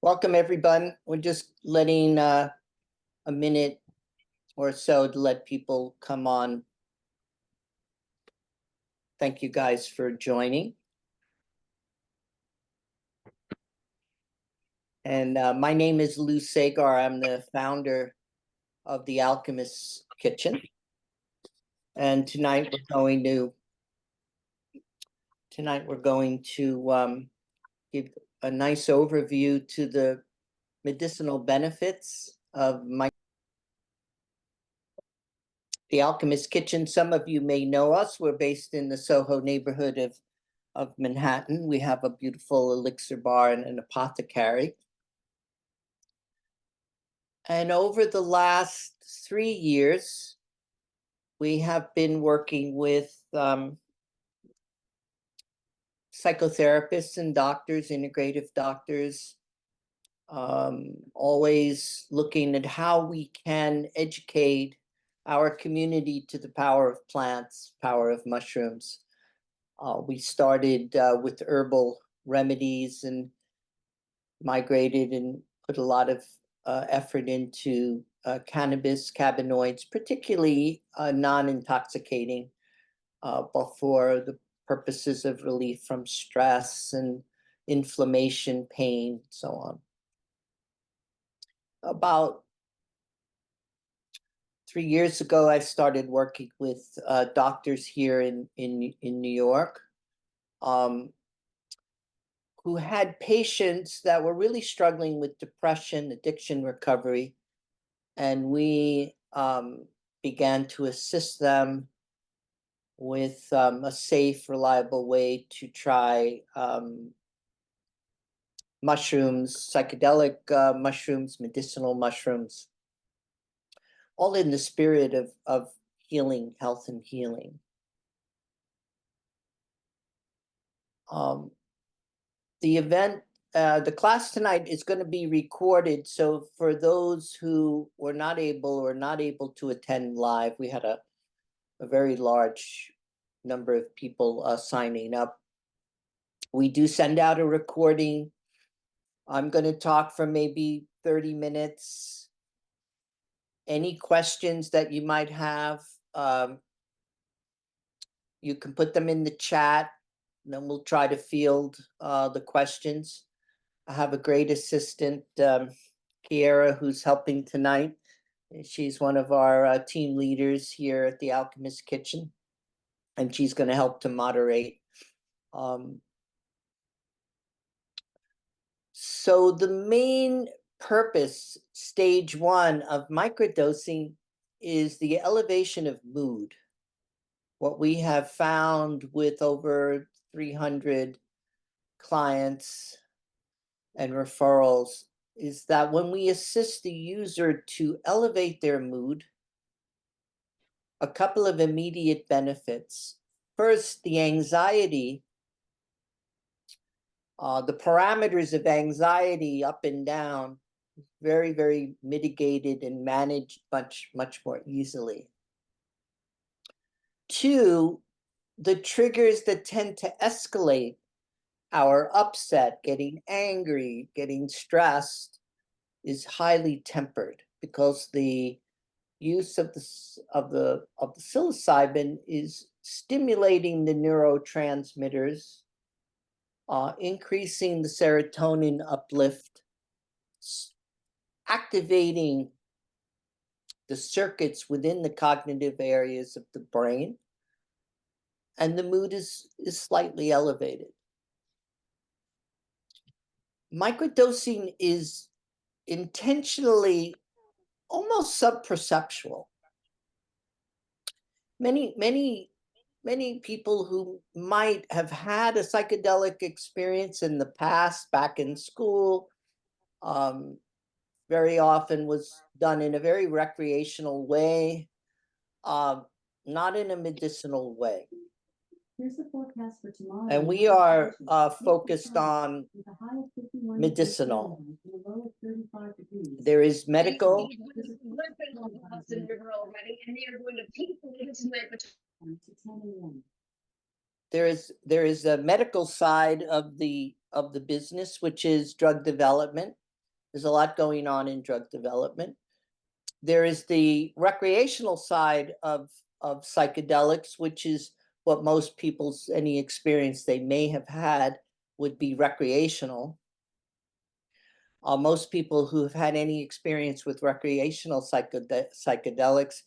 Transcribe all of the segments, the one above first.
Welcome, everyone. We're just letting a minute or so to let people come on. Thank you guys for joining. And my name is Lou Sagar. I'm the founder of the Alchemist's Kitchen. And tonight we're going to give a nice overview to the medicinal benefits of the Alchemist's Kitchen. Some of you may know us. We're based in the Soho neighborhood of Manhattan. We have a beautiful elixir bar and an apothecary. And over the last 3 years, we have been working with psychotherapists and doctors, integrative doctors, always looking at how we can educate our community to the power of plants, power of mushrooms. We started with herbal remedies and migrated and put a lot of effort into cannabis, cannabinoids, particularly non-intoxicating, but for the purposes of relief from stress and inflammation, pain, so on. About 3 years ago, I started working with doctors here in New York who had patients that were really struggling with depression, addiction recovery, and we began to assist them with a safe, reliable way to try mushrooms, psychedelic mushrooms, medicinal mushrooms, all in the spirit of healing, health and healing. The class tonight is going to be recorded, so for those who were not able to attend live, we had a very large number of people signing up. We do send out a recording. I'm going to talk for maybe 30 minutes. Any questions that you might have, you can put them in the chat, and then we'll try to field the questions. I have a great assistant, Kiera, who's helping tonight. She's one of our team leaders here at the Alchemist's Kitchen, and she's going to help to moderate. So the main purpose, stage 1 of microdosing, is the elevation of mood. What we have found with over 300 clients and referrals is that when we assist the user to elevate their mood, a couple of immediate benefits. First, the anxiety, the parameters of anxiety up and down, very, very mitigated and managed much, much more easily. 2, the triggers that tend to escalate our upset, getting angry, getting stressed, is highly tempered because the use of the psilocybin is stimulating the neurotransmitters, increasing the serotonin uplift, activating the circuits within the cognitive areas of the brain, and the mood is slightly elevated. Microdosing is intentionally almost subperceptual. Many people who might have had a psychedelic experience in the past, back in school, very often was done in a very recreational way, not in a medicinal way. Here's the forecast for tomorrow. And we are focused on medicinal. There is medical. There is a medical side of the business, which is drug development. There's a lot going on in drug development. There is the recreational side of psychedelics, which is what most people's any experience they may have had would be recreational. Most people who have had any experience with recreational psychedelics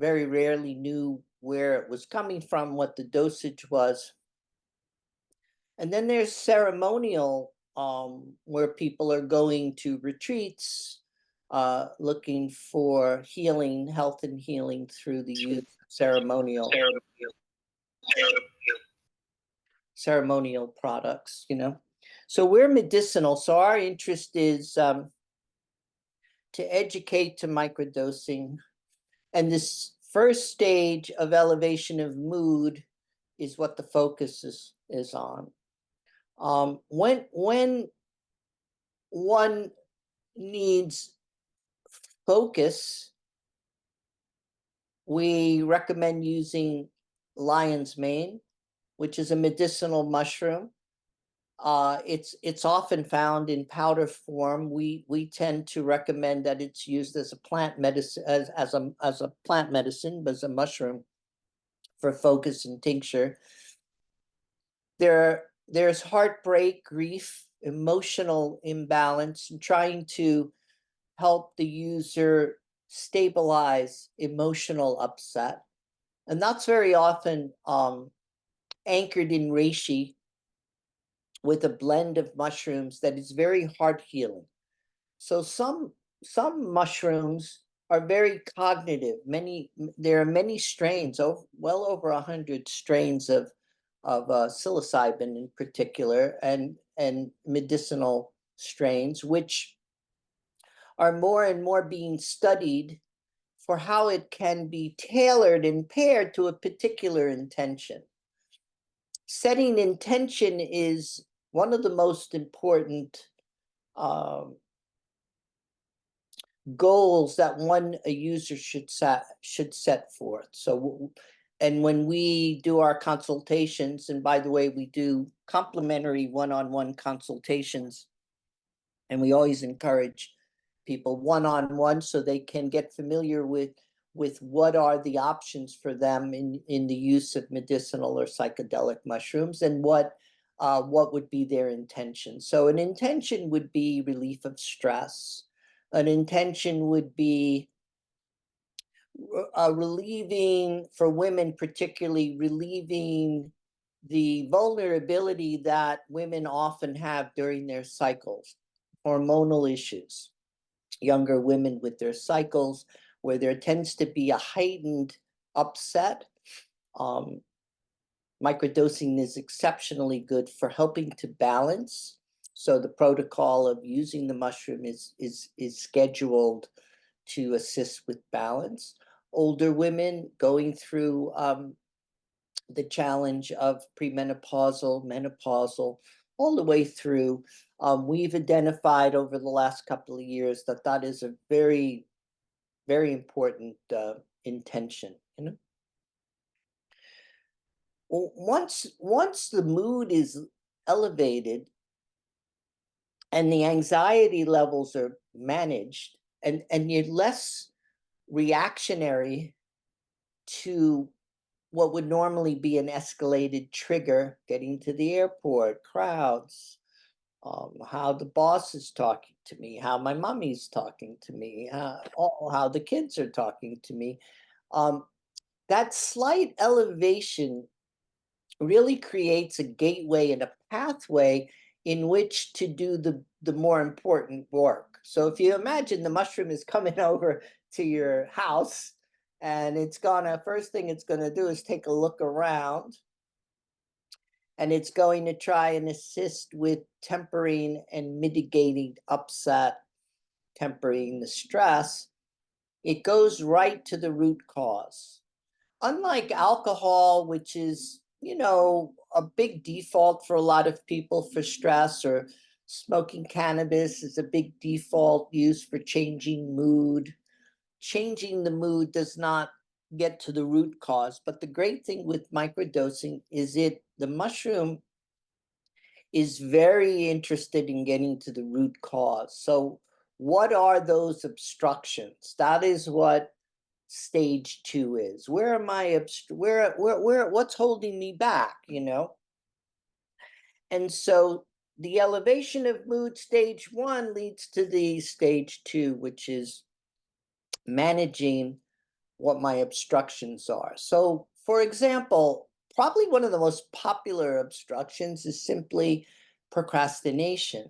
very rarely knew where it was coming from, what the dosage was. And then there's ceremonial, where people are going to retreats, looking for healing, health and healing through the use of ceremonial products, you know. So we're medicinal. So our interest is to educate to microdosing. And this first stage of elevation of mood is what the focus is on. When one needs focus, we recommend using lion's mane, which is a medicinal mushroom. It's often found in powder form. We tend to recommend that it's used as a plant medicine, as a plant medicine, but as a mushroom for focus and tincture. There's heartbreak, grief, emotional imbalance, and trying to help the user stabilize emotional upset. And that's very often anchored in reishi with a blend of mushrooms that is very heart healing. So some mushrooms are very cognitive. There are many strains, well over 100 strains of psilocybin in particular, and medicinal strains, which are more and more being studied for how it can be tailored and paired to a particular intention. Setting intention is one of the most important goals that a user should set forth. So, and when we do our consultations, and by the way, we do complimentary one-on-one consultations, and we always encourage people one-on-one so they can get familiar with what are the options for them in the use of medicinal or psychedelic mushrooms, and what would be their intention. So an intention would be relief of stress. An intention would be relieving, for women particularly, relieving the vulnerability that women often have during their cycles, hormonal issues, younger women with their cycles, where there tends to be a heightened upset. Microdosing is exceptionally good for helping to balance. So the protocol of using the mushroom is scheduled to assist with balance. Older women going through the challenge of premenopausal, menopausal, all the way through. We've identified over the last couple of years that is a very, very important intention. You know, once the mood is elevated and the anxiety levels are managed, and you're less reactionary to what would normally be an escalated trigger, getting to the airport, crowds, how the boss is talking to me, how my mommy's talking to me, how the kids are talking to me. That slight elevation really creates a gateway and a pathway in which to do the more important work. So if you imagine the mushroom is coming over to your house, and first thing it's gonna do is take a look around, and it's going to try and assist with tempering and mitigating upset, tempering the stress. It goes right to the root cause. Unlike alcohol, which is, you know, a big default for a lot of people for stress, or smoking cannabis is a big default use for changing mood. Changing the mood does not get to the root cause. But the great thing with microdosing is the mushroom is very interested in getting to the root cause. So what are those obstructions? That is what stage 2 is. Where am I what's holding me back, you know? And so the elevation of mood stage 1 leads to the stage 2, which is managing what my obstructions are. So, for example, probably one of the most popular obstructions is simply procrastination.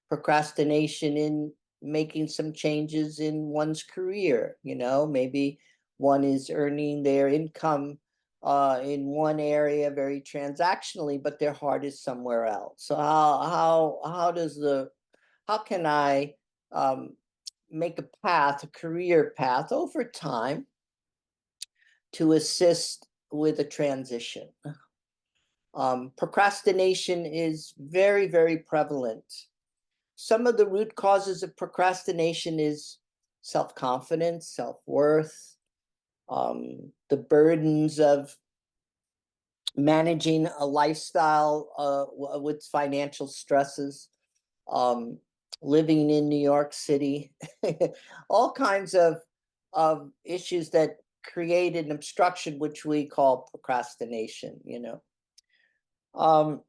Procrastination in making some changes in one's career, you know, maybe one is earning their income in one area very transactionally, but their heart is somewhere else. So how can I make a path, a career path over time to assist with a transition? Procrastination is very, very prevalent. Some of the root causes of procrastination is self-confidence, self-worth, the burdens of managing a lifestyle with financial stresses, um, living in New York City, all kinds of issues that create an obstruction, which we call procrastination, you know.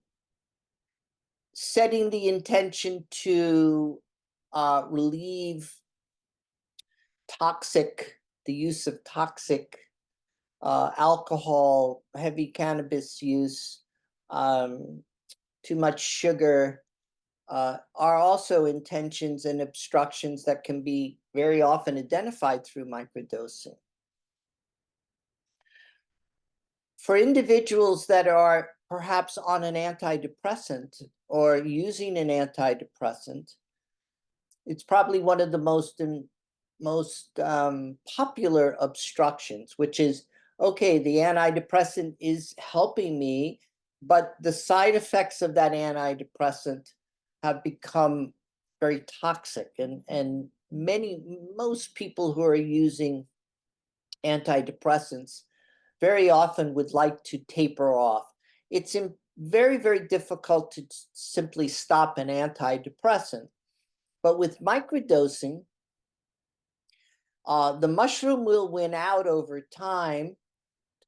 Setting the intention to relieve the use of toxic alcohol, heavy cannabis use, too much sugar, are also intentions and obstructions that can be very often identified through microdosing. For individuals that are perhaps on an antidepressant or using an antidepressant, it's probably one of the most popular obstructions, which is, okay, the antidepressant is helping me, but the side effects of that antidepressant have become very toxic, and most people who are using antidepressants very often would like to taper off. It's very, very difficult to simply stop an antidepressant. But with microdosing, the mushroom will win out over time.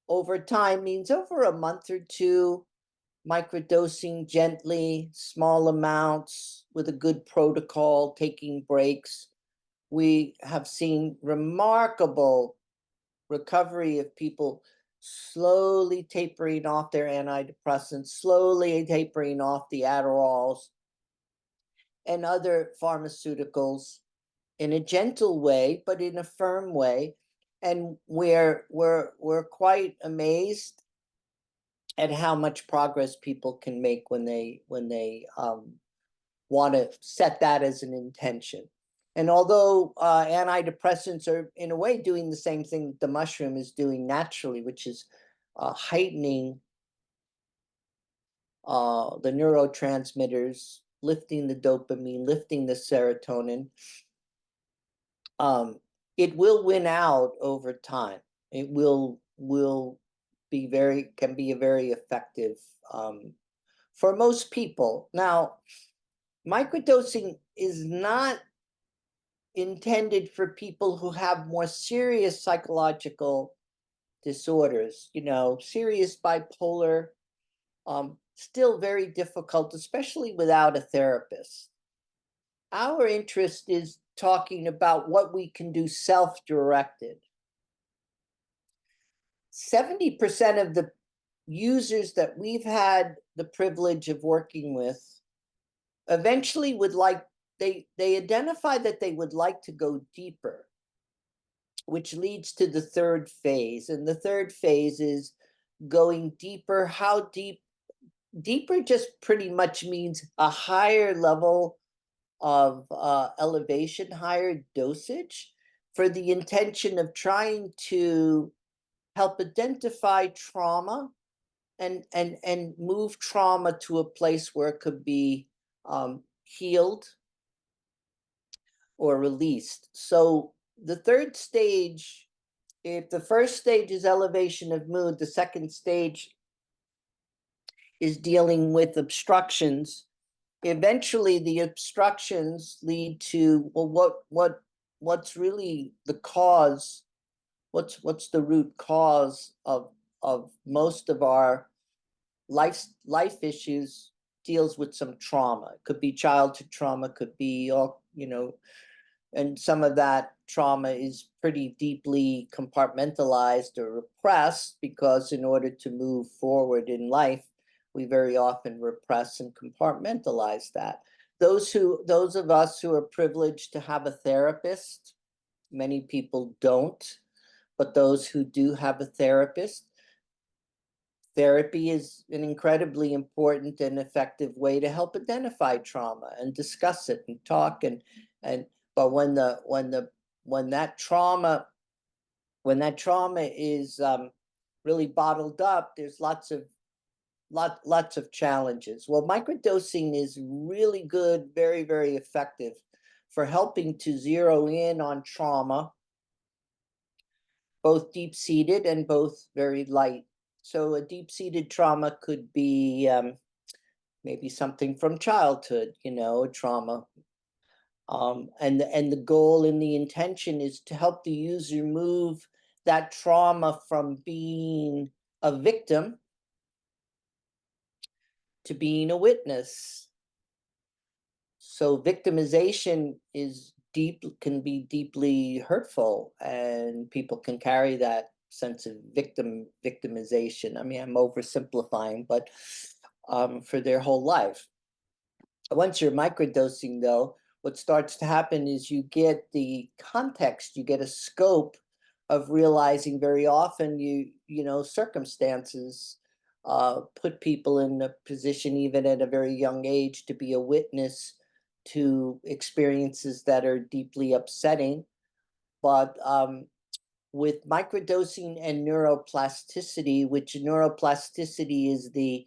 Over time means over a month or two, microdosing gently, small amounts, with a good protocol, taking breaks. We have seen remarkable recovery of people slowly tapering off their antidepressants, slowly tapering off the Adderalls and other pharmaceuticals in a gentle way, but in a firm way. And we're quite amazed at how much progress people can make when they want to set that as an intention. And although antidepressants are in a way doing the same thing that the mushroom is doing naturally, which is heightening the neurotransmitters, lifting the dopamine, lifting the serotonin, it will win out over time. It will can be a very effective for most people. Now, microdosing is not intended for people who have more serious psychological disorders, you know, serious bipolar, still very difficult, especially without a therapist. Our interest is talking about what we can do self-directed. 70% of the users that we've had the privilege of working with eventually they identify that they would like to go deeper, which leads to the third phase. And the third phase is going deeper. How deep? Deeper just pretty much means a higher level of elevation, higher dosage, for the intention of trying to help identify trauma and move trauma to a place where it could be healed or released. So the third stage, if the first stage is elevation of mood, the second stage is dealing with obstructions eventually the obstructions lead to, well, what's really the cause? What's the root cause of most of our life issues deals with some trauma. It could be childhood trauma, could be all, and some of that trauma is pretty deeply compartmentalized or repressed, because in order to move forward in life, we very often repress and compartmentalize that. Those of us who are privileged to have a therapist, many people don't, but those who do have a therapist, therapy is an incredibly important and effective way to help identify trauma and discuss it and talk, and but when that trauma is really bottled up, there's lots of challenges. Well, microdosing is really good, very, very effective for helping to zero in on trauma, both deep-seated and both very light. So a deep-seated trauma could be maybe something from childhood, trauma. And the goal and the intention is to help the user move that trauma from being a victim to being a witness. So victimization can be deeply hurtful, and people can carry that sense of victimization. I mean, I'm oversimplifying, but for their whole life. Once you're microdosing, though, what starts to happen is you get the context, you get a scope of realizing very often circumstances put people in a position, even at a very young age, to be a witness to experiences that are deeply upsetting. But with microdosing and neuroplasticity, which neuroplasticity is the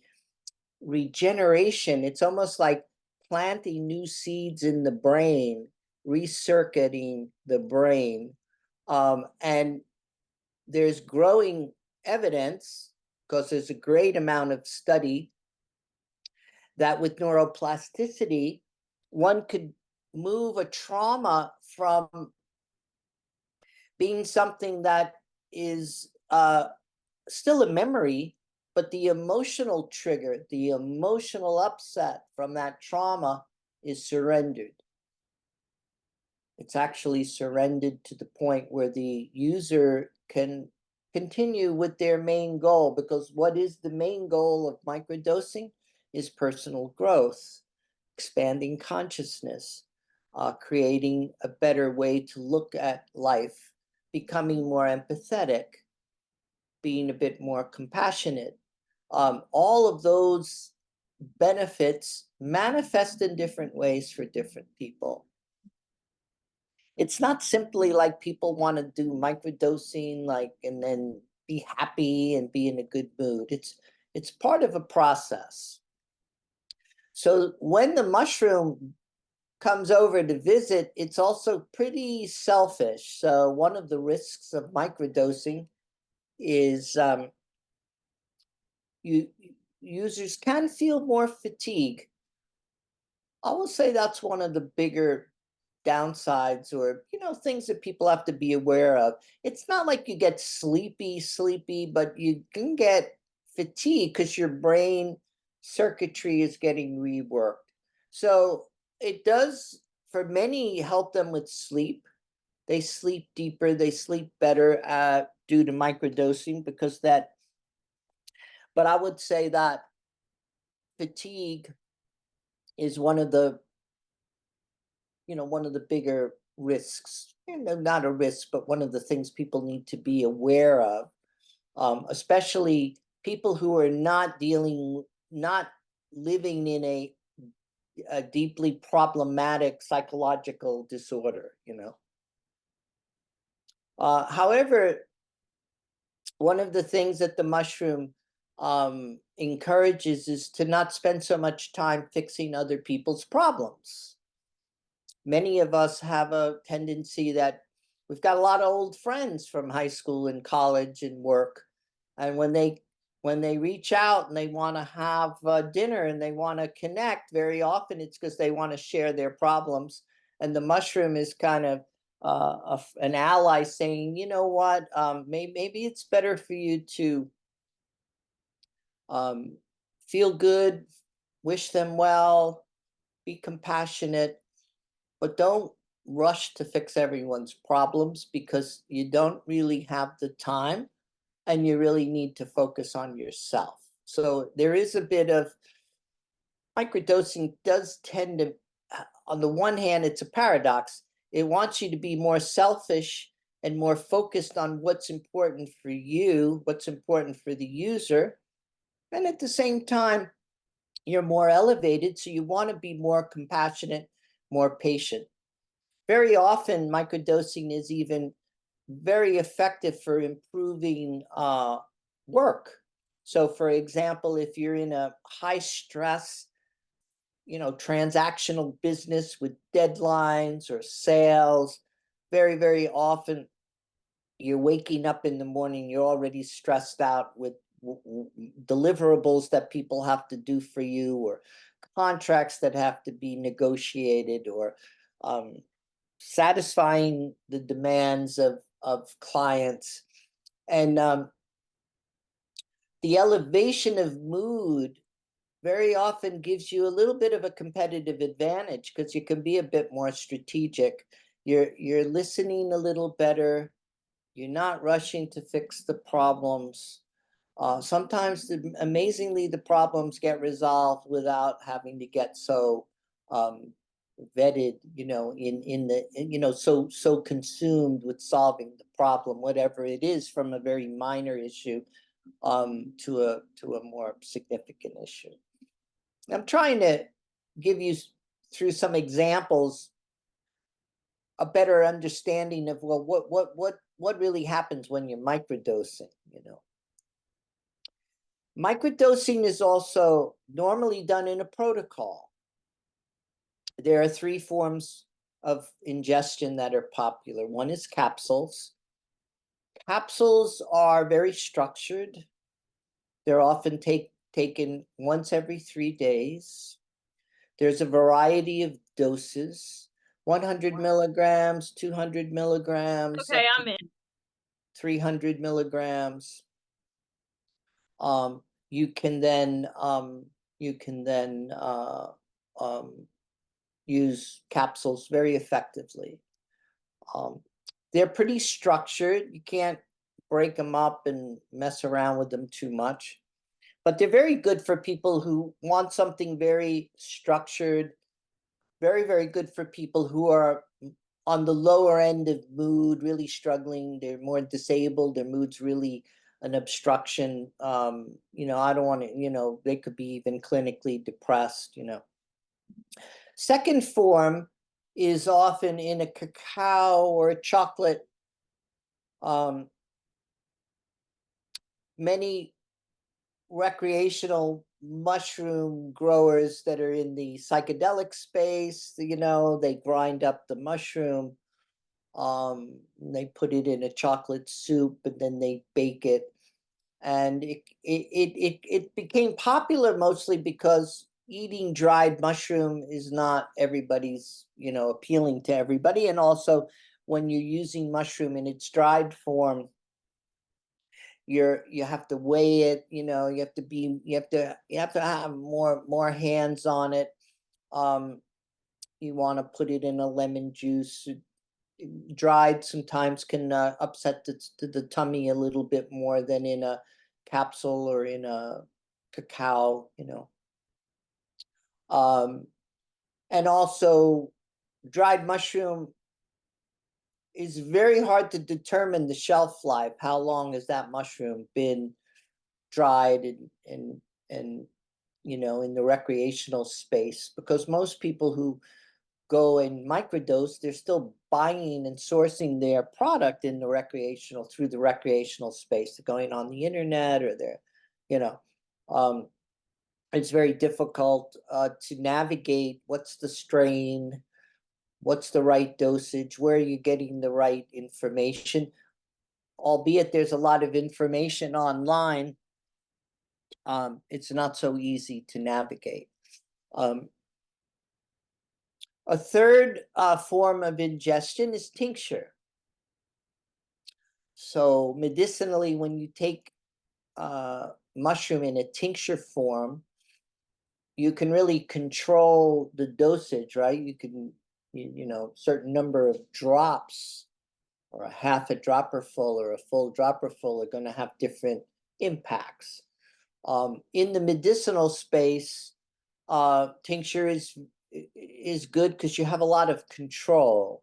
regeneration, it's almost like planting new seeds in the brain, recircuiting the brain. And there's growing evidence, because there's a great amount of study, that with neuroplasticity, one could move a trauma from being something that is still a memory, but the emotional trigger, the emotional upset from that trauma is surrendered. It's actually surrendered to the point where the user can continue with their main goal, because what is the main goal of microdosing is personal growth, expanding consciousness, creating a better way to look at life, becoming more empathetic, being a bit more compassionate. All of those benefits manifest in different ways for different people. It's not simply like people want to do microdosing, and then be happy and be in a good mood. It's part of a process. So when the mushroom comes over to visit, it's also pretty selfish. So one of the risks of microdosing is users can feel more fatigue. I will say that's one of the bigger downsides, or things that people have to be aware of. It's not like you get sleepy, but you can get fatigue because your brain circuitry is getting reworked. So it does, for many, help them with sleep. They sleep deeper, they sleep better due to microdosing, because that. But I would say that fatigue is one of the bigger risks, not a risk, but one of the things people need to be aware of, especially people who are not living in a deeply problematic psychological disorder, However, one of the things that the mushroom encourages is to not spend so much time fixing other people's problems. Many of us have a tendency that we've got a lot of old friends from high school and college and work, and when when they reach out and they want to have dinner and they want to connect, very often it's because they want to share their problems. And the mushroom is kind of an ally saying, you know what, maybe it's better for you to um, feel good, wish them well, be compassionate, but don't rush to fix everyone's problems because you don't really have the time and you really need to focus on yourself. So there is a bit of microdosing does tend to, on the one hand, it's a paradox. It wants you to be more selfish and more focused on what's important for you, what's important for the user. And at the same time, you're more elevated, so you want to be more compassionate, more patient. Very often, microdosing is even very effective for improving work. So, for example, if you're in a high stress, transactional business with deadlines or sales, very, very often you're waking up in the morning, you're already stressed out with deliverables that people have to do for you, or contracts that have to be negotiated, or satisfying the demands of clients. And the elevation of mood very often gives you a little bit of a competitive advantage because you can be a bit more strategic. You're listening a little better. You're not rushing to fix the problems. Sometimes, amazingly, the problems get resolved without having to get so vetted, so consumed with solving the problem, whatever it is, from a very minor issue to a more significant issue. I'm trying to give you, through some examples, a better understanding of, well, what really happens when you're microdosing. Microdosing is also normally done in a protocol. There are 3 forms of ingestion that are popular. One is capsules. Capsules are very structured. They're often taken once every 3 days. There's a variety of doses, 100 milligrams, 200 milligrams, Okay, I'm in. 300 milligrams. You can then use capsules very effectively. They're pretty structured. You can't break them up and mess around with them too much. But they're very good for people who want something very structured, very, very good for people who are on the lower end of mood, really struggling. They're more disabled. Their mood's really an obstruction. I don't want to, they could be even clinically depressed. Second form is often in a cacao or a chocolate. Many recreational mushroom growers that are in the psychedelic space, they grind up the mushroom, they put it in a chocolate soup, and then they bake it. And it became popular mostly because eating dried mushroom is not everybody's, appealing to everybody. And also, when you're using mushroom in its dried form, you have to weigh it, you have to have more hands on it. You want to put it in a lemon juice. Dried sometimes can upset the tummy a little bit more than in a capsule or in a cacao. And also, dried mushroom is very hard to determine the shelf life. How long has that mushroom been dried and in the recreational space? Because most people who go and microdose, they're still buying and sourcing their product in the through the recreational space. They're going on the internet, or it's very difficult to navigate what's the strain, what's the right dosage, where are you getting the right information. Albeit there's a lot of information online, it's not so easy to navigate. A third form of ingestion is tincture. So medicinally, when you take mushroom in a tincture form, you can really control the dosage, right? You can, you know, certain number of drops or a half a dropper full or a full dropper full are going to have different impacts. In the medicinal space, tincture is good because you have a lot of control.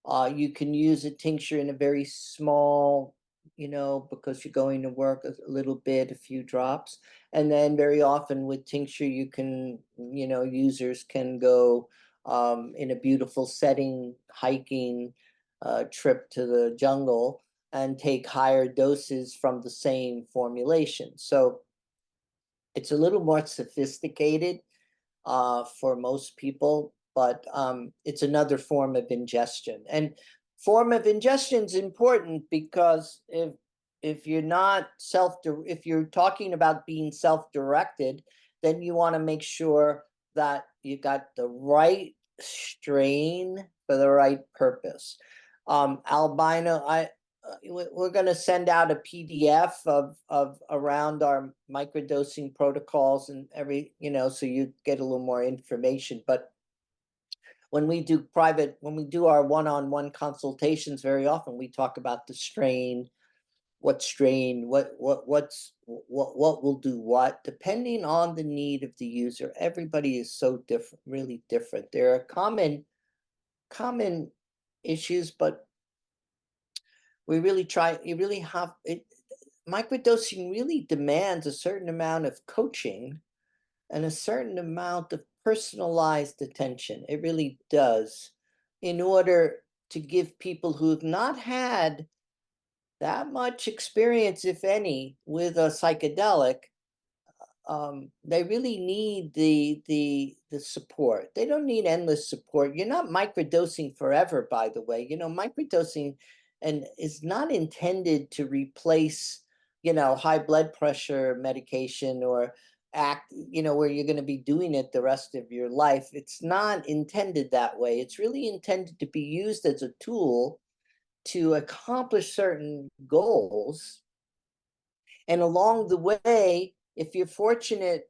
You can use a tincture in a very small, you know, because you're going to work a little bit, a few drops. And then very often with tincture, you can, you know, users can go in a beautiful setting, hiking, trip to the jungle and take higher doses from the same formulation. So it's a little more sophisticated for most people, but it's another form of ingestion. And form of ingestion is important because if you're not if you're talking about being self-directed, then you want to make sure that you got the right strain for the right purpose. Albino, we're going to send out a PDF of around our microdosing protocols and you know, so you get a little more information. But when we do our one-on-one consultations, very often we talk about the strain, what will do what, depending on the need of the user. Everybody is so different, really different. There are common issues, but we really try, you really have it. Microdosing really demands a certain amount of coaching and a certain amount of personalized attention. It really does, in order to give people who have not had that much experience, if any, with a psychedelic, they really need the support. They don't need endless support. You're not microdosing forever, by the way. You know, microdosing and is not intended to replace, you know, high blood pressure medication or you know, where you're going to be doing it the rest of your life. It's not intended that way. It's really intended to be used as a tool to accomplish certain goals. And along the way, if you're fortunate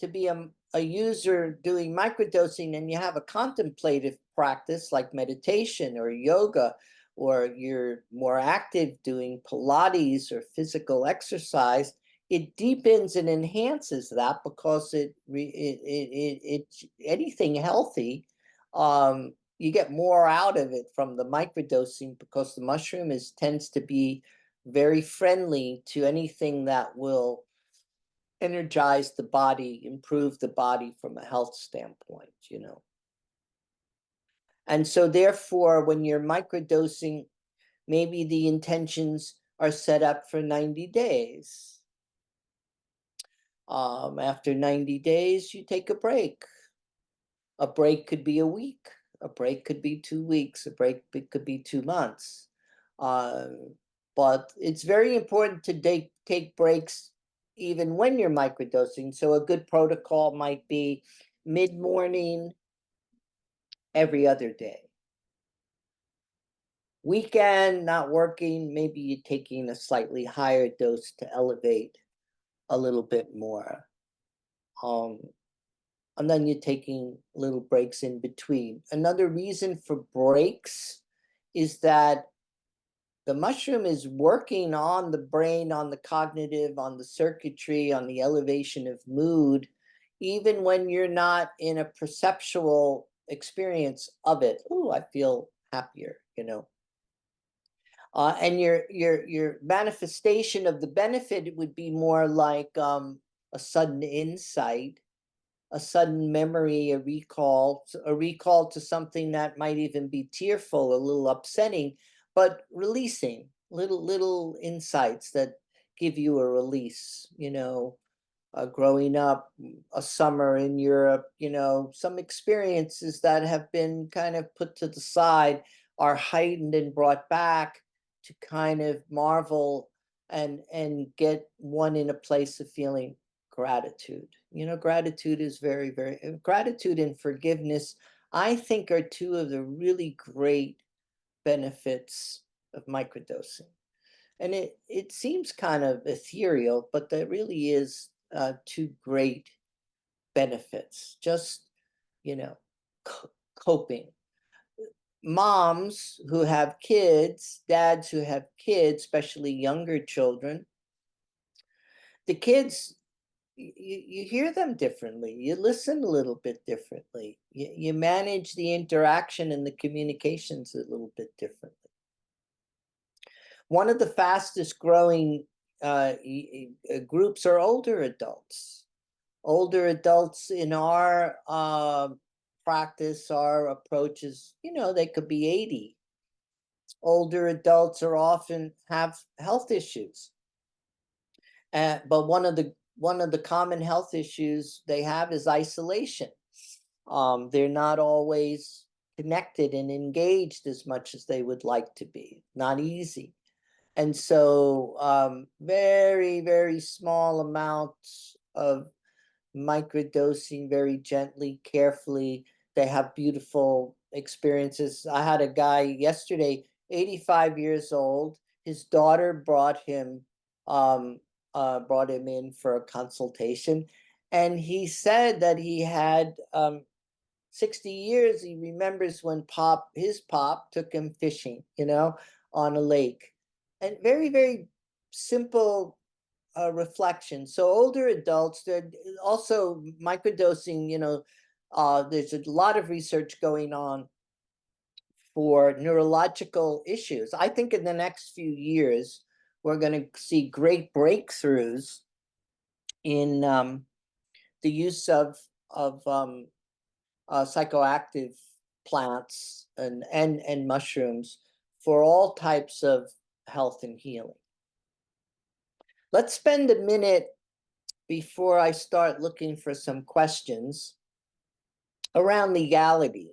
to be a user doing microdosing and you have a contemplative practice like meditation or yoga, or you're more active doing Pilates or physical exercise, it deepens and enhances that because anything healthy, you get more out of it from the microdosing because the mushroom tends to be very friendly to anything that will energize the body, improve the body from a health standpoint, you know. And so therefore, when you're microdosing, maybe the intentions are set up for 90 days. After 90 days, you take a break. A break could be a week. A break could be 2 weeks. A break could be 2 months. But it's very important to take breaks even when you're microdosing. So a good protocol might be mid-morning, every other day. Weekend, not working, maybe you're taking a slightly higher dose to elevate a little bit more. And then you're taking little breaks in between. Another reason for breaks is that the mushroom is working on the brain, on the cognitive, on the circuitry, on the elevation of mood, even when you're not in a perceptual experience of it. Oh, I feel happier, you know. And your manifestation of the benefit would be more like a sudden insight, a sudden memory, a recall to something that might even be tearful, a little upsetting, but releasing little insights that give you a release, you know. Growing up, a summer in Europe, you know, some experiences that have been kind of put to the side are heightened and brought back to kind of marvel and get one in a place of feeling gratitude. Gratitude is gratitude and forgiveness, I think, are two of the really great benefits of microdosing. And it seems kind of ethereal, but there really is two great benefits. Just, you know, coping. Moms who have kids, dads who have kids, especially younger children, the kids, you hear them differently. You listen a little bit differently. You manage the interaction and the communications a little bit differently. One of the fastest growing groups are older adults. Older adults in our practice, our approaches, they could be 80. Older adults are often have health issues. But one of the common health issues they have is isolation. They're not always connected and engaged as much as they would like to be. Not easy. And so very, very small amounts of microdosing, very gently, carefully. They have beautiful experiences. I had a guy yesterday, 85 years old. His daughter brought him in for a consultation, and he said that he had 60 years. He remembers when his pop took him fishing, on a lake, and very, very simple reflection. So older adults, they're also microdosing, there's a lot of research going on for neurological issues. I think in the next few years, we're going to see great breakthroughs in the use of psychoactive plants and mushrooms for all types of health and healing. Let's spend a minute before I start looking for some questions around legality.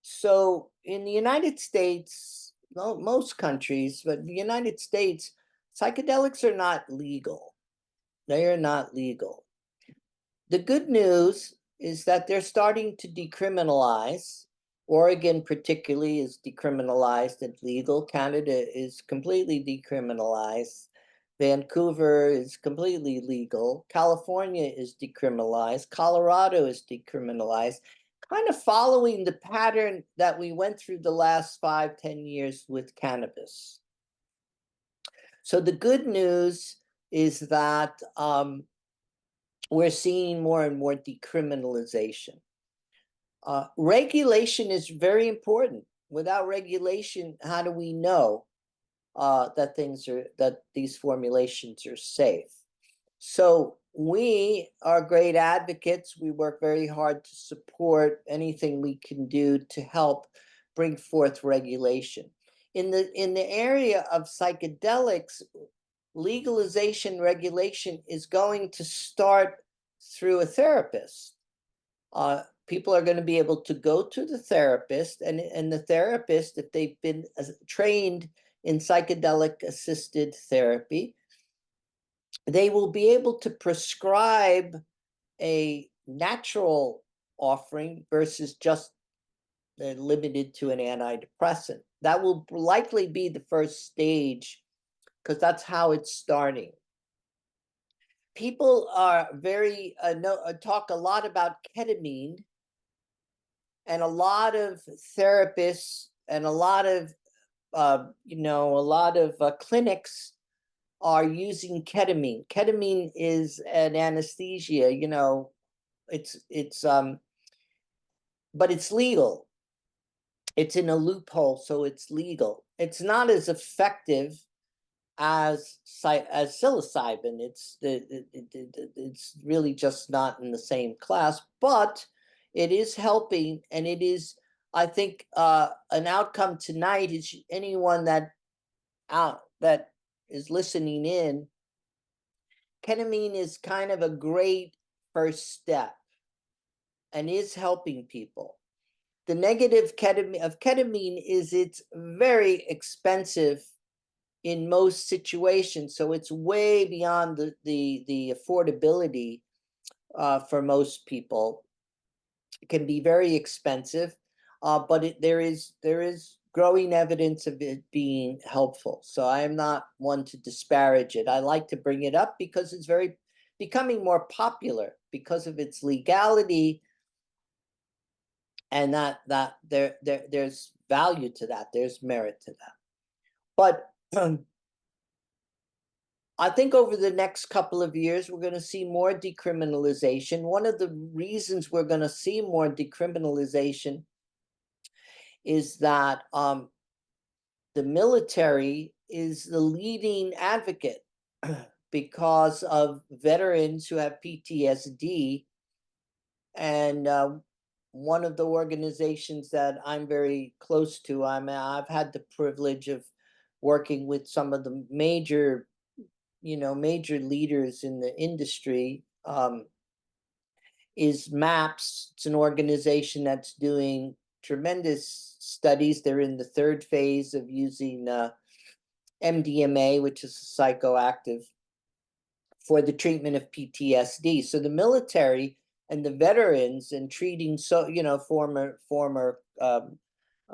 So in the United States, well, most countries, but the United States, psychedelics are not legal. They are not legal. The good news is that they're starting to decriminalize. Oregon particularly is decriminalized and legal. Canada is completely decriminalized. Vancouver is completely legal. California is decriminalized. Colorado is decriminalized, kind of following the pattern that we went through the last 5-10 years with cannabis. So the good news is that we're seeing more and more decriminalization. Regulation is very important. Without regulation, how do we know that these formulations are safe? So we are great advocates. We work very hard to support anything we can do to help bring forth regulation. In the area of psychedelics, legalization regulation is going to start through a therapist. People are going to be able to go to the therapist, and the therapist, if they've been trained in psychedelic assisted therapy, they will be able to prescribe a natural offering versus just limited to an antidepressant. That will likely be the first stage, because that's how it's starting. People are talk a lot about ketamine, and a lot of therapists and a lot of clinics are using ketamine. Ketamine is an anesthesia, but it's legal. It's in a loophole, so it's legal. It's not as effective as psilocybin. It's really just not in the same class, but it is helping, and it is, I think, an outcome tonight is anyone that is listening in. Ketamine is kind of a great first step and is helping people. The negative of ketamine is it's very expensive in most situations. So it's way beyond the affordability for most people. It can be very expensive, but there is growing evidence of it being helpful. So I am not one to disparage it. I like to bring it up because it's very becoming more popular because of its legality, and there's value to that. There's merit to that. But I think over the next couple of years, we're going to see more decriminalization. One of the reasons we're going to see more decriminalization is that the military is the leading advocate because of veterans who have PTSD. And one of the organizations that I'm very close to, I've had the privilege of working with some of the major leaders in the industry, is MAPS. It's an organization that's doing tremendous studies. They're in the third phase of using MDMA, which is a psychoactive, for the treatment of PTSD. So the military and the veterans and treating former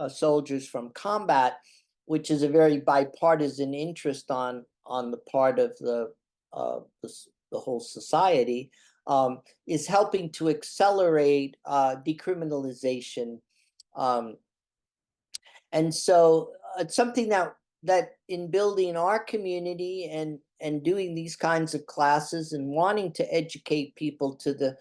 soldiers from combat, which is a very bipartisan interest on the part of the whole society, is helping to accelerate decriminalization, and so it's something that in building our community and doing these kinds of classes and wanting to educate people to the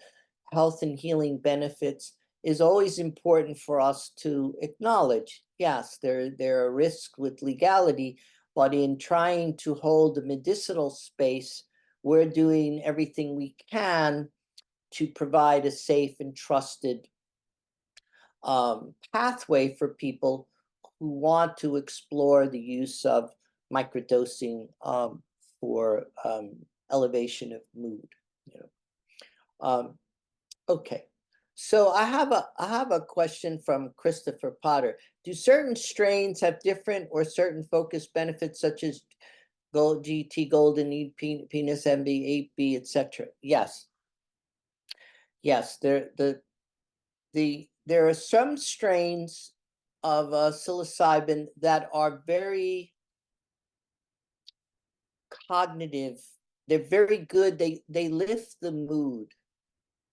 health and healing benefits is always important for us to acknowledge. Yes, there are risks with legality, but in trying to hold the medicinal space, we're doing everything we can to provide a safe and trusted pathway for people who want to explore the use of microdosing for elevation of mood. Okay, so I have a question from Christopher Potter. Do certain strains have different or certain focused benefits, such as GT, golden, penis envy, 8B, etc.? Yes. Yes, there are some strains of psilocybin that are very cognitive. They're very good. They lift the mood.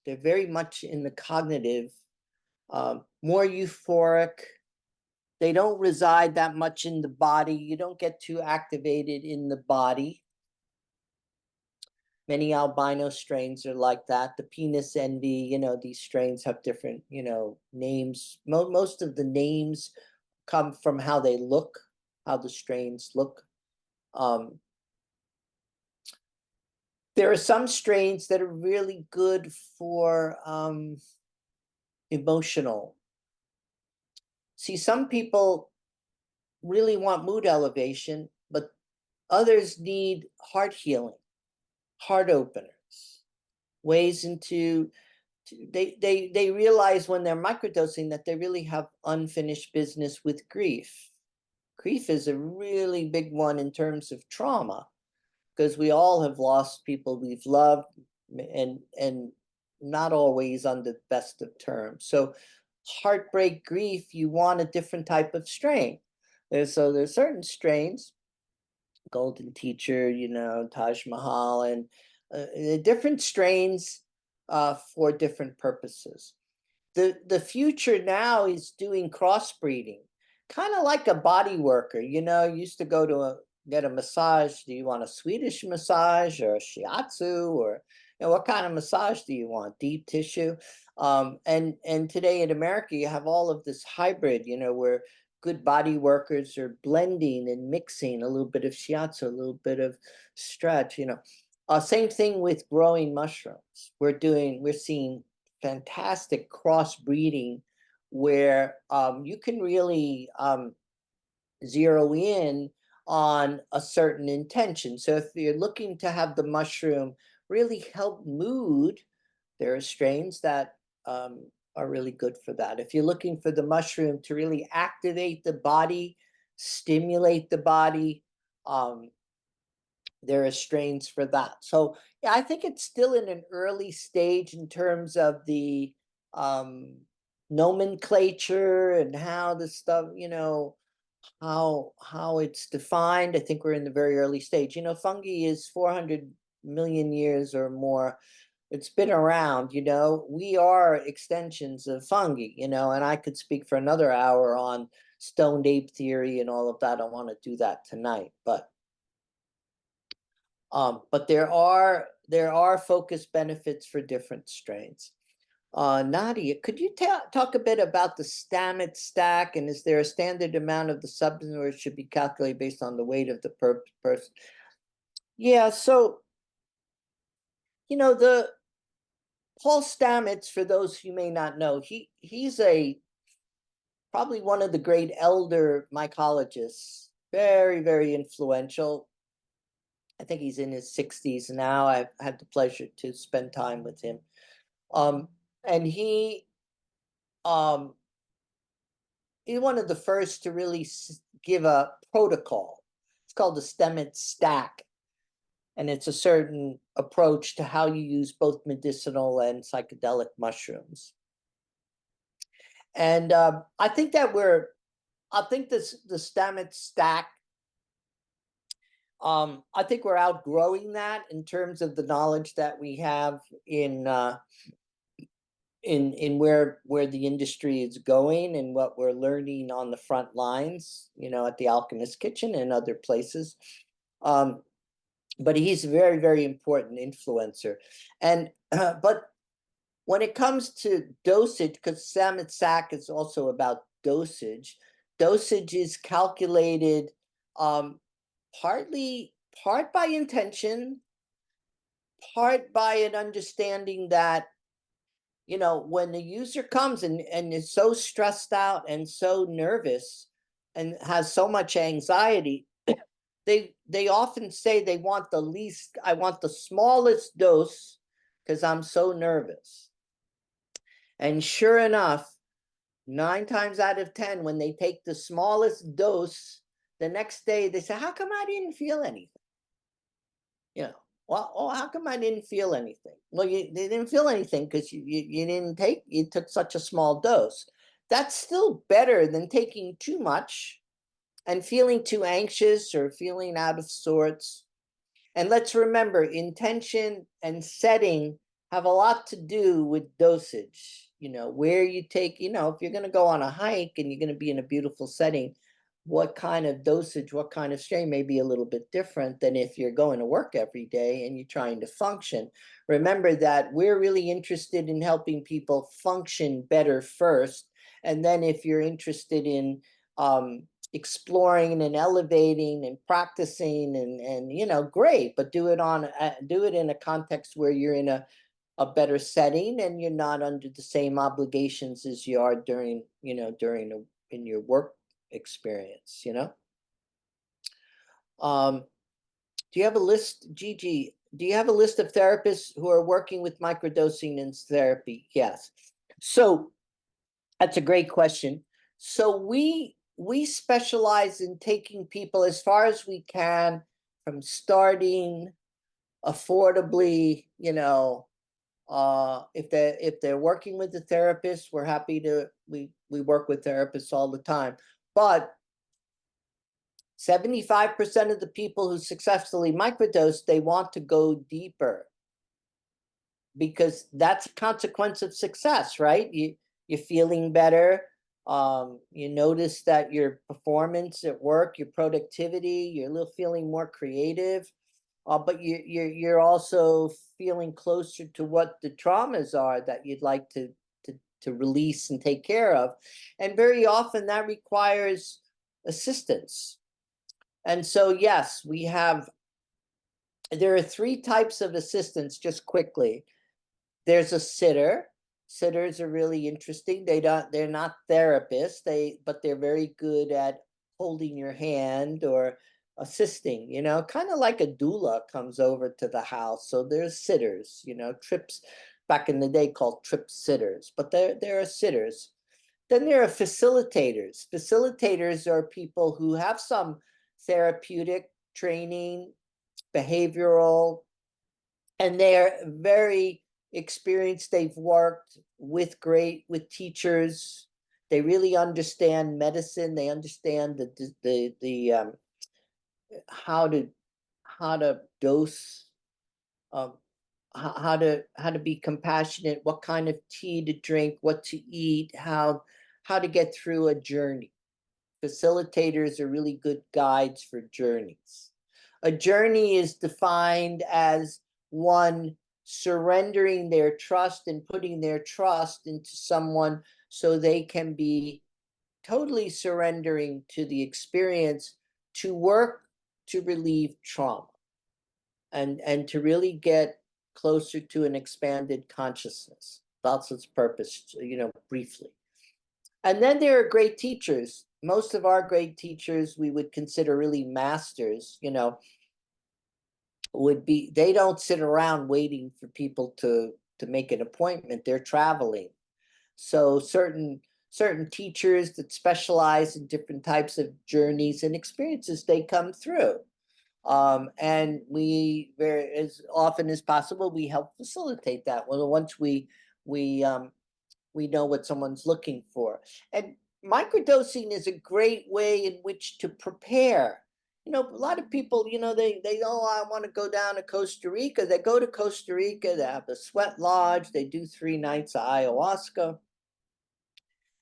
They're very much in the cognitive, more euphoric. They don't reside that much in the body. You don't get too activated in the body. Many albino strains are like that. The penis envy, these strains have different, names. Most of the names come from how they look, how the strains look. There are some strains that are really good for emotional. See, some people really want mood elevation, but others need heart healing, heart openers, ways into. They realize when they're microdosing that they really have unfinished business with grief. Grief is a really big one in terms of trauma, because we all have lost people we've loved, and not always on the best of terms. So heartbreak, grief, you want a different type of strain. There's certain strains, Golden Teacher, Taj Mahal, and different strains for different purposes. The future now is doing crossbreeding, kind of like a body worker. You used to go to get a massage. Do you want a Swedish massage or a shiatsu, or what kind of massage do you want? Deep tissue. And today in America, you have all of this hybrid, where good body workers are blending and mixing a little bit of shiatsu, a little bit of stretch. Same thing with growing mushrooms. We're seeing fantastic crossbreeding where you can really zero in on a certain intention. So if you're looking to have the mushroom really help mood, there are strains that are really good for that. If you're looking for the mushroom to really activate the body, stimulate the body, There are strains for that. So yeah, I think it's still in an early stage in terms of the um, nomenclature and how the stuff, how it's defined. I think we're in the very early stage. Fungi is 400 million years or more. It's been around. We are extensions of fungi. And I could speak for another hour on stoned ape theory and all of that. I don't want to do that tonight, but there are focused benefits for different strains. Nadia, could you talk a bit about the Stamets stack, and is there a standard amount of the substance, or it should be calculated based on the weight of the person? Yeah, so the Paul Stamets, for those who may not know, he's probably one of the great elder mycologists, very, very influential. I think he's in his 60s now. I've had the pleasure to spend time with him. And um, he's one of the first to really give a protocol. It's called the Stamets stack. And it's a certain approach to how you use both medicinal and psychedelic mushrooms. And I think the Stamets stack, I think we're outgrowing that in terms of the knowledge that we have in where the industry is going and what we're learning on the front lines, at the Alchemist Kitchen and other places. But he's a very, very important influencer. And but when it comes to dosage, because Stamets stack is also about dosage, dosage is calculated part by intention, part by an understanding that when the user comes and is so stressed out and so nervous and has so much anxiety, they often say I want the smallest dose because I'm so nervous. And sure enough, 9 times out of 10, when they take the smallest dose, the next day they say, how come I didn't feel anything? Well, how come I didn't feel anything? Well, they didn't feel anything because you took such a small dose. That's still better than taking too much and feeling too anxious or feeling out of sorts. And let's remember, intention and setting have a lot to do with dosage. Where you take, if you're going to go on a hike and you're going to be in a beautiful setting, what kind of dosage, what kind of strain may be a little bit different than if you're going to work every day and you're trying to function. Remember that we're really interested in helping people function better first. And then if you're interested in exploring and elevating and practicing and great, but do it in a context where you're in a better setting and you're not under the same obligations as you are in your work experience. Do you have a list, Gigi? Do you have a list of therapists who are working with microdosing in therapy? Yes. So that's a great question. So we specialize in taking people as far as we can from starting affordably, if they're working with a therapist, we're happy to, we work with therapists all the time. But 75% of the people who successfully microdose, they want to go deeper because that's a consequence of success, right? You're feeling better. You notice that your performance at work, your productivity, you're a little feeling more creative. But you're also feeling closer to what the traumas are that you'd like to release and take care of. And very often that requires assistance. And so, yes, there are 3 types of assistance, just quickly. There's a sitter. Sitters are really interesting. They're not therapists, but they're very good at holding your hand or assisting, kind of like a doula comes over to the house. So there's sitters, trips back in the day called trip sitters, but there are sitters. Then there are facilitators. Facilitators are people who have some therapeutic training, behavioral, and they're very experienced. They've worked with teachers. They really understand medicine. They understand the how to dose, um, how to be compassionate, what kind of tea to drink, what to eat, how to get through a journey. Facilitators are really good guides for journeys. A journey is defined as one surrendering their trust and putting their trust into someone so they can be totally surrendering to the experience to work to relieve trauma and to really get closer to an expanded consciousness. That's its purpose, briefly. And then there are great teachers. Most of our great teachers we would consider really masters, they don't sit around waiting for people to make an appointment. They're traveling. So certain teachers that specialize in different types of journeys and experiences, they come through. And we, very as often as possible, we help facilitate that. Well, once we know what someone's looking for. And microdosing is a great way in which to prepare. A lot of people, they oh, I want to go down to Costa Rica. They go to Costa Rica, they have a sweat lodge, they do 3 nights of ayahuasca,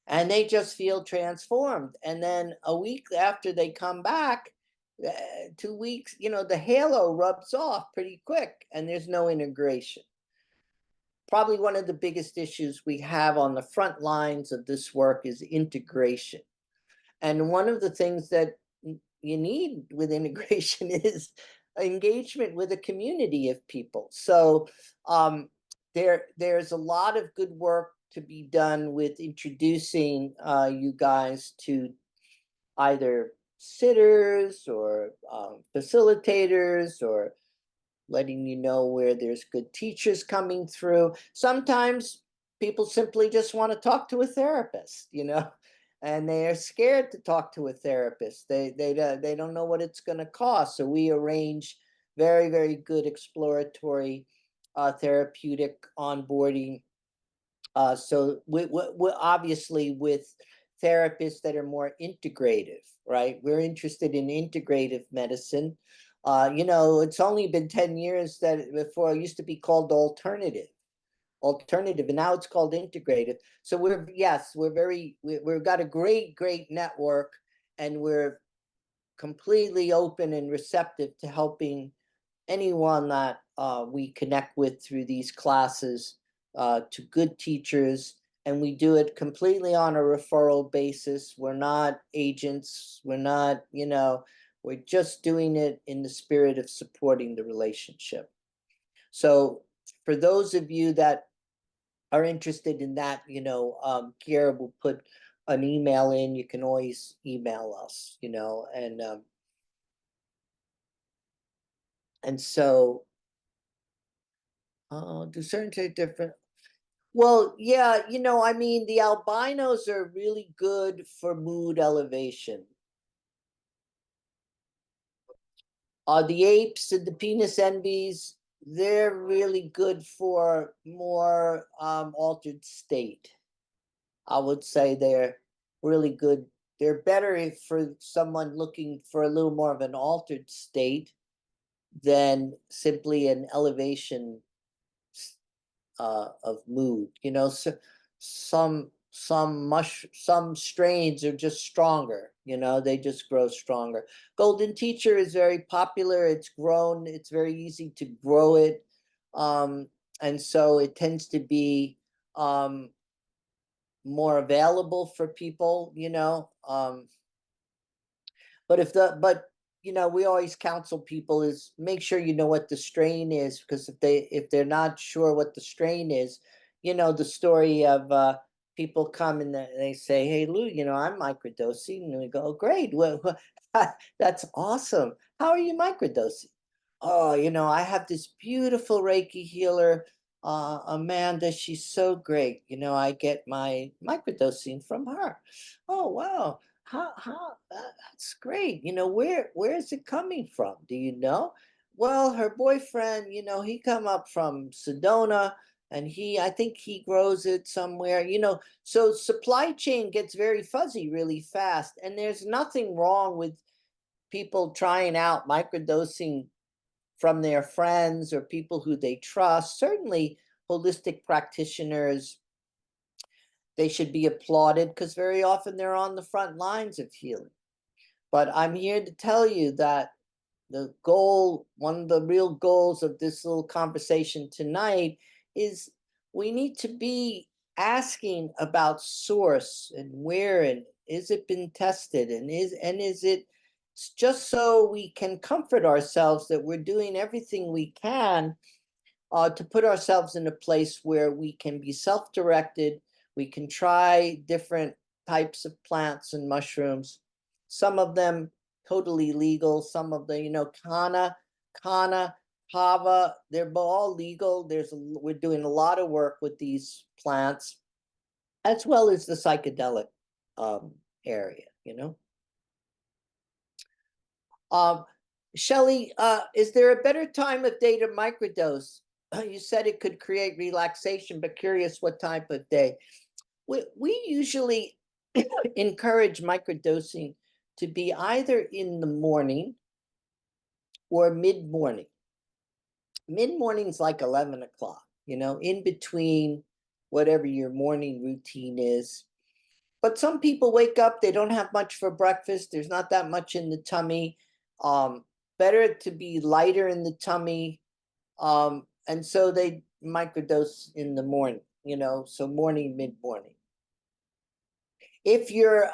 and they just feel transformed. And then a week after they come back, 2 weeks, the halo rubs off pretty quick and there's no integration. Probably one of the biggest issues we have on the front lines of this work is integration. And one of the things that you need with integration is engagement with a community of people. So there's a lot of good work to be done with introducing you guys to either sitters or facilitators, or letting you know where there's good teachers coming through. Sometimes people simply just want to talk to a therapist, and they are scared to talk to a therapist. They don't know what it's going to cost. So we arrange very, very good exploratory therapeutic onboarding. So we obviously with therapists that are more integrative, right? We're interested in integrative medicine. It's only been 10 years that before it used to be called alternative, and now it's called integrative. So we've got a great network, and we're completely open and receptive to helping anyone that we connect with through these classes to good teachers. And we do it completely on a referral basis. We're not agents. We're not, we're just doing it in the spirit of supporting the relationship. So for those of you that are interested in that, Kiara will put an email in. You can always email us, and so do certain different. Well, yeah, the albinos are really good for mood elevation. The apes and the penis envies, they're really good for more altered state. I would say they're really good. They're better for someone looking for a little more of an altered state than simply an elevation of mood. So some strains are just stronger. They just grow stronger. Golden Teacher is very popular. It's grown. It's very easy to grow it, and so it tends to be more available for people. But we always counsel people is make sure you know what the strain is, because if they're not sure what the strain is, the story of people come and they say, "Hey Lou, I'm microdosing," and we go, "Oh, great, well, that's awesome. How are you microdosing?" "Oh, I have this beautiful Reiki healer, Amanda. She's so great. I get my microdosing from her." "Oh, wow. How that's great. Where is it coming from? Do you know? Well, her boyfriend, he come up from Sedona, and I think he grows it somewhere, so supply chain gets very fuzzy really fast. And there's nothing wrong with people trying out microdosing from their friends or people who they trust. Certainly, holistic practitioners, they should be applauded because very often they're on the front lines of healing. But I'm here to tell you that one of the real goals of this little conversation tonight is we need to be asking about source and where, and is it been tested, and is it just so we can comfort ourselves that we're doing everything we can to put ourselves in a place where we can be self-directed. We can try different types of plants and mushrooms, some of them totally legal, some of the, kana, kava, they're all legal. We're doing a lot of work with these plants, as well as the psychedelic um, area. Um, Shelley, is there a better time of day to microdose? You said it could create relaxation, but curious what type of day. We usually encourage microdosing to be either in the morning or mid-morning. Mid-morning's like 11 o'clock, in between whatever your morning routine is. But some people wake up, they don't have much for breakfast. There's not that much in the tummy. Better to be lighter in the tummy. And so they microdose in the morning, so morning, mid-morning. If you're,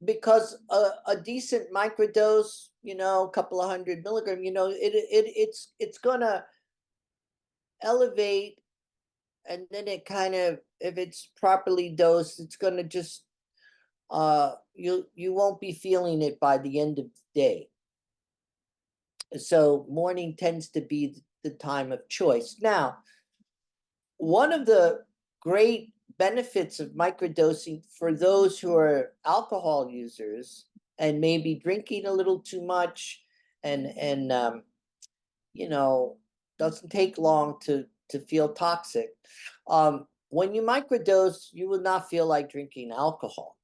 because a decent microdose, a couple of 100 milligrams, it's gonna elevate, and then it kind of, if it's properly dosed, it's gonna just, you won't be feeling it by the end of the day. So morning tends to be the time of choice. Now, one of the great benefits of microdosing for those who are alcohol users and maybe drinking a little too much, and doesn't take long to feel toxic. When you microdose, you will not feel like drinking alcohol.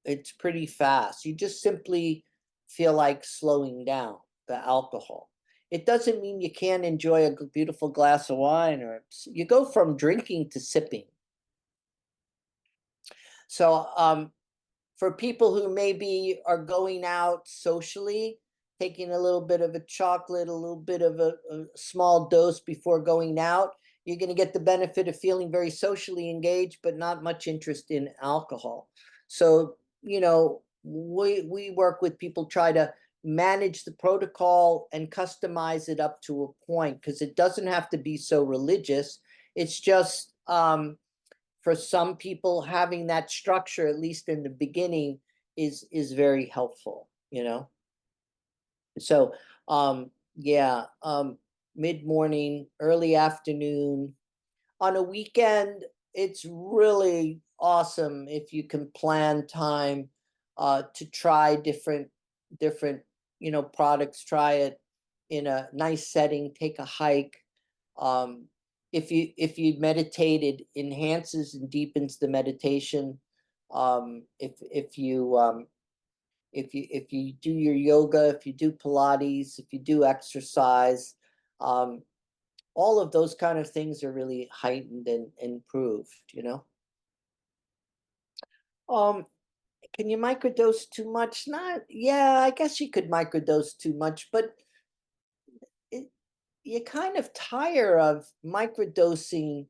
It's pretty fast. You just simply feel like slowing down the alcohol. It doesn't mean you can't enjoy a beautiful glass of wine, or you go from drinking to sipping. So for people who maybe are going out socially, taking a little bit of a chocolate, a little bit of a small dose before going out, you're going to get the benefit of feeling very socially engaged, but not much interest in alcohol. So, we work with people, try to manage the protocol and customize it up to a point, because it doesn't have to be so religious. It's just, for some people, having that structure, at least in the beginning, is very helpful, So, yeah, mid-morning, early afternoon. On a weekend, it's really awesome if you can plan time to try different, products. Try it in a nice setting, take a hike. If you meditate, it enhances and deepens the meditation. If you do your yoga, if you do Pilates, if you do exercise, all of those kind of things are really heightened and improved. Um, can you microdose too much? Not, yeah, I guess you could microdose too much, but you kind of tire of microdosing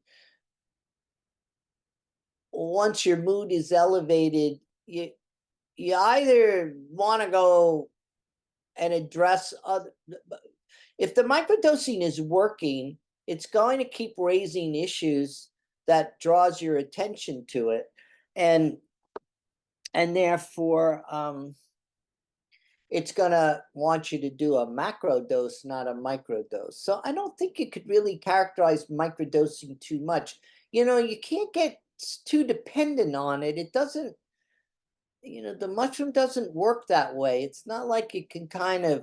once your mood is elevated. You either want to go and address other, if the microdosing is working, it's going to keep raising issues that draws your attention to it, and therefore it's going to want you to do a macro dose, not a micro dose. So I don't think you could really characterize microdosing too much. You can't get too dependent on it. It doesn't, the mushroom doesn't work that way. It's not like you can kind of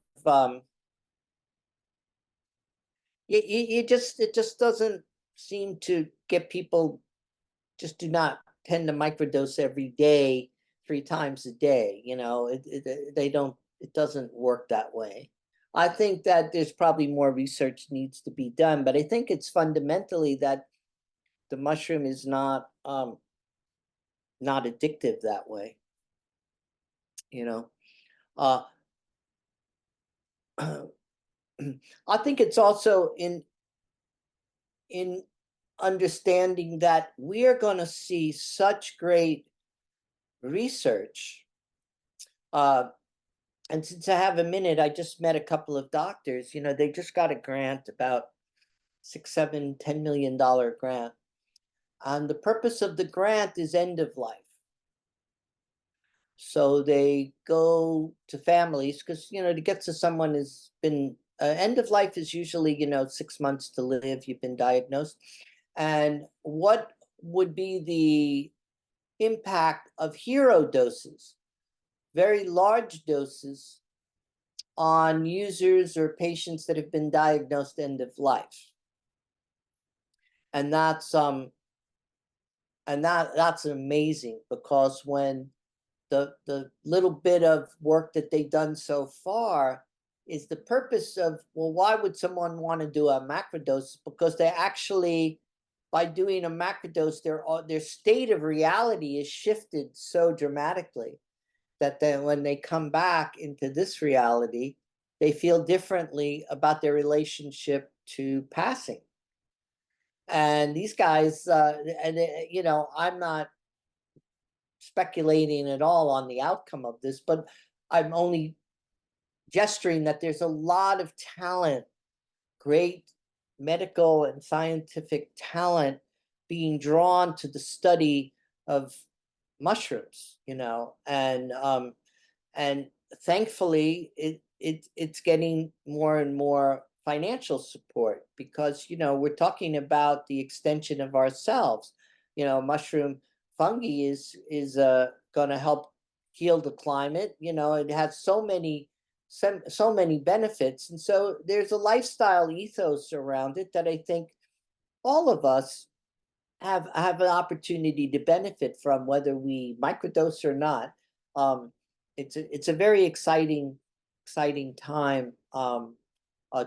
it just doesn't seem to get people, just do not tend to microdose every day, 3 times a day. They don't, it doesn't work that way. I think that there's probably more research needs to be done, but I think it's fundamentally that the mushroom is not addictive that way. Uh, I think it's also in understanding that we are going to see such great research. And since I have a minute, I just met a couple of doctors. They just got a grant, about 6, 7, $10 million grant. And the purpose of the grant is end of life. So they go to families because, to get to someone who's been, end of life is usually, 6 months to live, you've been diagnosed. And what would be the impact of hero doses, very large doses, on users or patients that have been diagnosed end of life? And that's amazing, because when the little bit of work that they've done so far is the purpose of, well, why would someone want to do a macrodose? Because they actually, by doing a macrodose, their state of reality is shifted so dramatically that then when they come back into this reality, they feel differently about their relationship to passing. And these guys, I'm not speculating at all on the outcome of this, but I'm only gesturing that there's a lot of talent, great medical and scientific talent, being drawn to the study of mushrooms, and thankfully it's getting more and more financial support, because we're talking about the extension of ourselves. Mushroom fungi is going to help heal the climate. It has so many benefits, and so there's a lifestyle ethos around it that I think all of us have an opportunity to benefit from, whether we microdose or not. It's a very exciting time,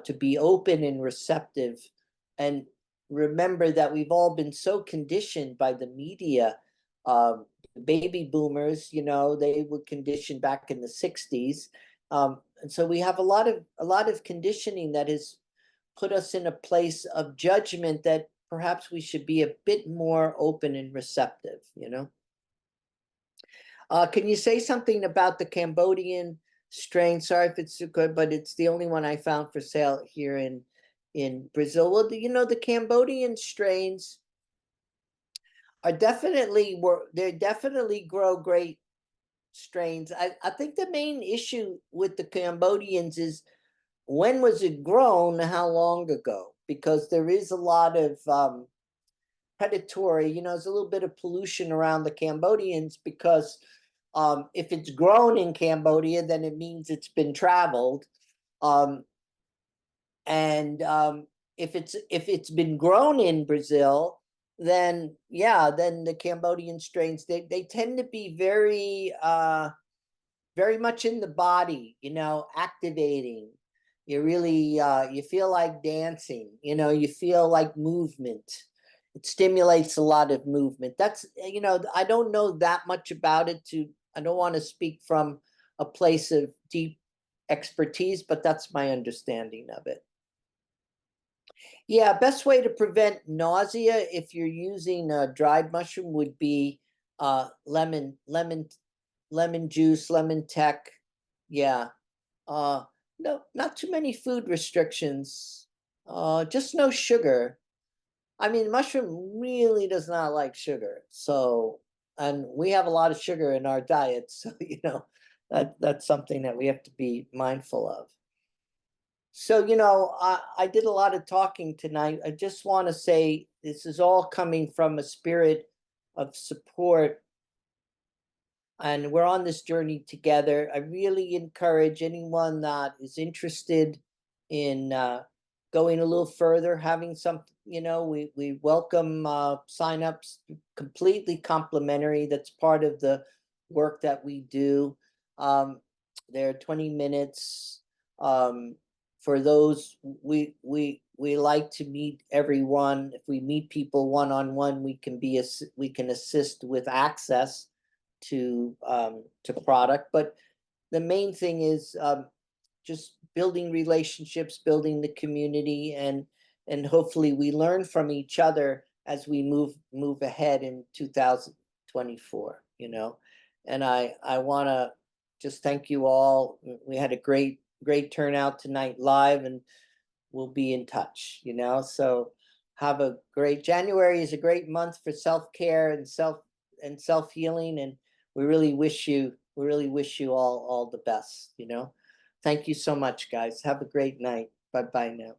to be open and receptive, and remember that we've all been so conditioned by the media. Baby boomers, they were conditioned back in the 60s, and so we have a lot of conditioning that has put us in a place of judgment that perhaps we should be a bit more open and receptive. Can you say something about the Cambodian strain? Sorry if it's too good, but it's the only one I found for sale here in Brazil. Well, the Cambodian strains are they definitely grow great strains. I think the main issue with the Cambodians is, when was it grown? How long ago? Because there is a lot of predatory, there's a little bit of pollution around the Cambodians, because if it's grown in Cambodia, then it means it's been traveled. And if it's been grown in Brazil, then then the Cambodian strains, they tend to be very much in the body, activating. You really you feel like dancing, you feel like movement. It stimulates a lot of movement. That's, I don't know that much about it, I don't want to speak from a place of deep expertise, but that's my understanding of it. Yeah, best way to prevent nausea if you're using a dried mushroom would be lemon juice, lemon tech. Yeah. No, not too many food restrictions. Just no sugar. I mean, mushroom really does not like sugar. So, and we have a lot of sugar in our diet. So, that's something that we have to be mindful of. So, I did a lot of talking tonight. I just want to say this is all coming from a spirit of support. and we're on this journey together. I really encourage anyone that is interested in going a little further, having some, we welcome signups, completely complimentary. That's part of the work that we do. They're 20 minutes. For those, we like to meet everyone. If we meet people one-on-one, we can assist with access to product. But the main thing is just building relationships, building the community, and hopefully we learn from each other as we move ahead in 2024. And I want to just thank you all. We had a great turnout tonight live, and we'll be in touch. So have a great January is a great month for self-care and self-healing, and we really wish you all the best. Thank you so much, guys. Have a great night. Bye bye now.